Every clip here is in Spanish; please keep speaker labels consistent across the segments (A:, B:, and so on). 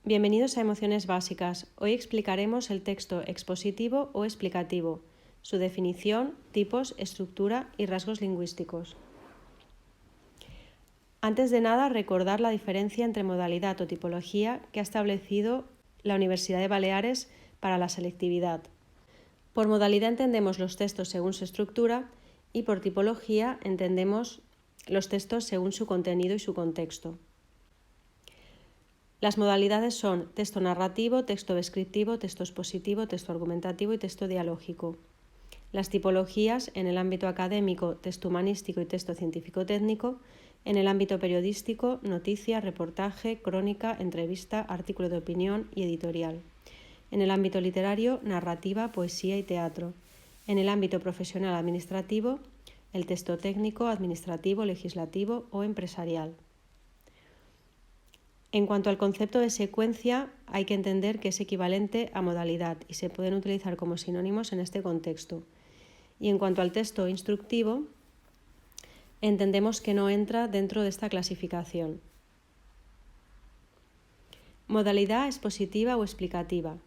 A: Bienvenidos a Emociones Básicas. Hoy explicaremos el texto expositivo o explicativo, su definición, tipos, estructura y rasgos lingüísticos. Antes de nada, recordar la diferencia entre modalidad o tipología que ha establecido la Universidad de Baleares para la selectividad. Por modalidad entendemos los textos según su estructura y por tipología entendemos los textos según su contenido y su contexto. Las modalidades son texto narrativo, texto descriptivo, texto expositivo, texto argumentativo y texto dialógico. Las tipologías en el ámbito académico, texto humanístico y texto científico-técnico, en el ámbito periodístico, noticia, reportaje, crónica, entrevista, artículo de opinión y editorial. En el ámbito literario, narrativa, poesía y teatro. En el ámbito profesional administrativo, el texto técnico, administrativo, legislativo o empresarial. En cuanto al concepto de secuencia, hay que entender que es equivalente a modalidad y se pueden utilizar como sinónimos en este contexto. Y en cuanto al texto instructivo, entendemos que no entra dentro de esta clasificación. Modalidad expositiva o explicativa.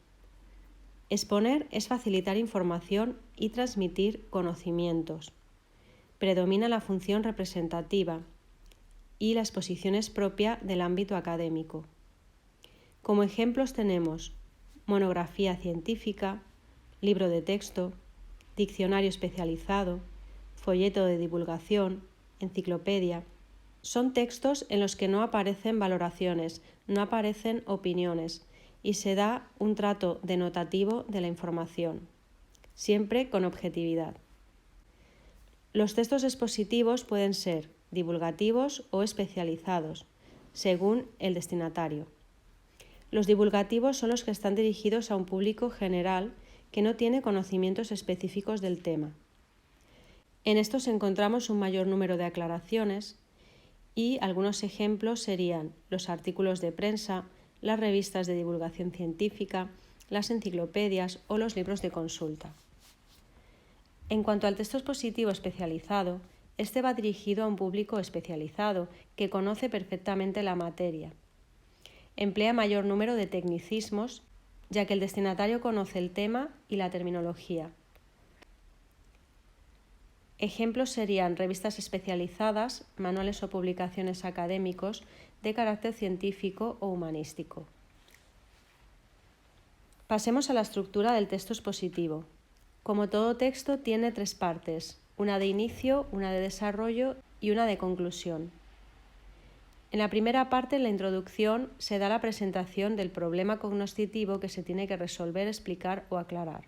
A: Exponer es facilitar información y transmitir conocimientos. Predomina la función representativa y la exposición es propia del ámbito académico. Como ejemplos tenemos monografía científica, libro de texto, diccionario especializado, folleto de divulgación, enciclopedia. Son textos en los que no aparecen valoraciones, no aparecen opiniones y se da un trato denotativo de la información, siempre con objetividad. Los textos expositivos pueden ser divulgativos o especializados, según el destinatario. Los divulgativos son los que están dirigidos a un público general que no tiene conocimientos específicos del tema. En estos encontramos un mayor número de aclaraciones y algunos ejemplos serían los artículos de prensa, las revistas de divulgación científica, las enciclopedias o los libros de consulta. En cuanto al texto expositivo especializado, este va dirigido a un público especializado que conoce perfectamente la materia. Emplea mayor número de tecnicismos, ya que el destinatario conoce el tema y la terminología. Ejemplos serían revistas especializadas, manuales o publicaciones académicos de carácter científico o humanístico. Pasemos a la estructura del texto expositivo. Como todo texto, tiene tres partes, una de inicio, una de desarrollo y una de conclusión. En la primera parte, en la introducción, se da la presentación del problema cognoscitivo que se tiene que resolver, explicar o aclarar.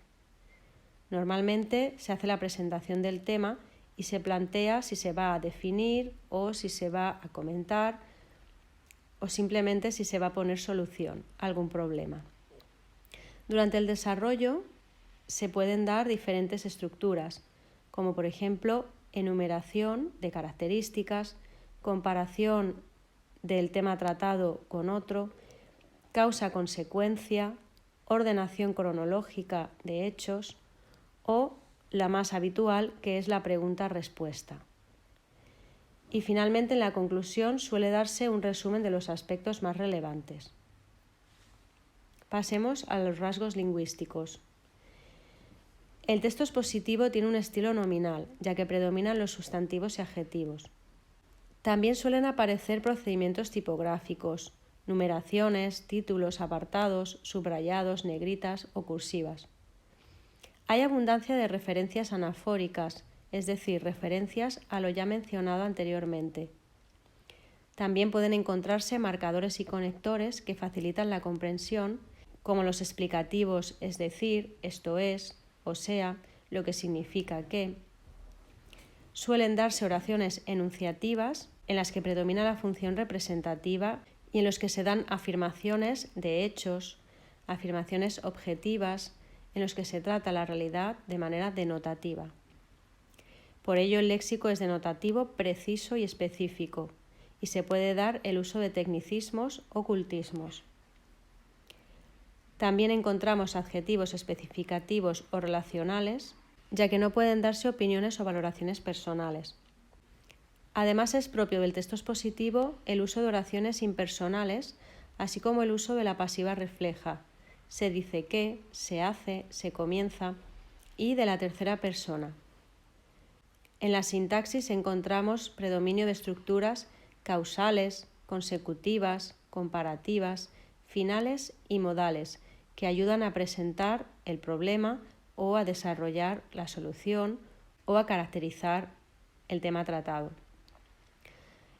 A: Normalmente se hace la presentación del tema y se plantea si se va a definir o si se va a comentar o simplemente si se va a poner solución a algún problema. Durante el desarrollo se pueden dar diferentes estructuras, como por ejemplo enumeración de características, comparación del tema tratado con otro, causa-consecuencia, ordenación cronológica de hechos o la más habitual, que es la pregunta-respuesta. Y finalmente en la conclusión suele darse un resumen de los aspectos más relevantes. Pasemos a los rasgos lingüísticos. El texto expositivo tiene un estilo nominal, ya que predominan los sustantivos y adjetivos. También suelen aparecer procedimientos tipográficos, numeraciones, títulos, apartados, subrayados, negritas o cursivas. Hay abundancia de referencias anafóricas, es decir, referencias a lo ya mencionado anteriormente. También pueden encontrarse marcadores y conectores que facilitan la comprensión, como los explicativos, es decir, esto es, o sea, lo que significa que. Suelen darse oraciones enunciativas en las que predomina la función representativa y en los que se dan afirmaciones de hechos, afirmaciones objetivas, en los que se trata la realidad de manera denotativa. Por ello, el léxico es denotativo, preciso y específico, y se puede dar el uso de tecnicismos o cultismos. También encontramos adjetivos especificativos o relacionales, ya que no pueden darse opiniones o valoraciones personales. Además, es propio del texto expositivo el uso de oraciones impersonales así como el uso de la pasiva refleja. Se dice que, se hace, se comienza, y de la tercera persona. En la sintaxis encontramos predominio de estructuras causales, consecutivas, comparativas, finales y modales, que ayudan a presentar el problema o a desarrollar la solución o a caracterizar el tema tratado.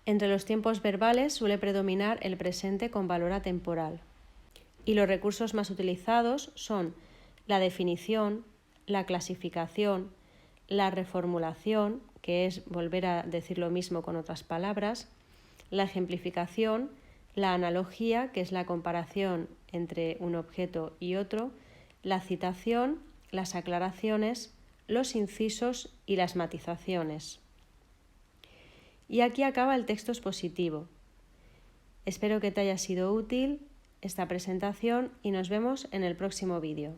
A: Entre los tiempos verbales suele predominar el presente con valor atemporal. Y los recursos más utilizados son la definición, la clasificación, la reformulación, que es volver a decir lo mismo con otras palabras, la ejemplificación, la analogía, que es la comparación entre un objeto y otro, la citación, las aclaraciones, los incisos y las matizaciones. Y aquí acaba el texto expositivo. Espero que te haya sido útil esta presentación y nos vemos en el próximo vídeo.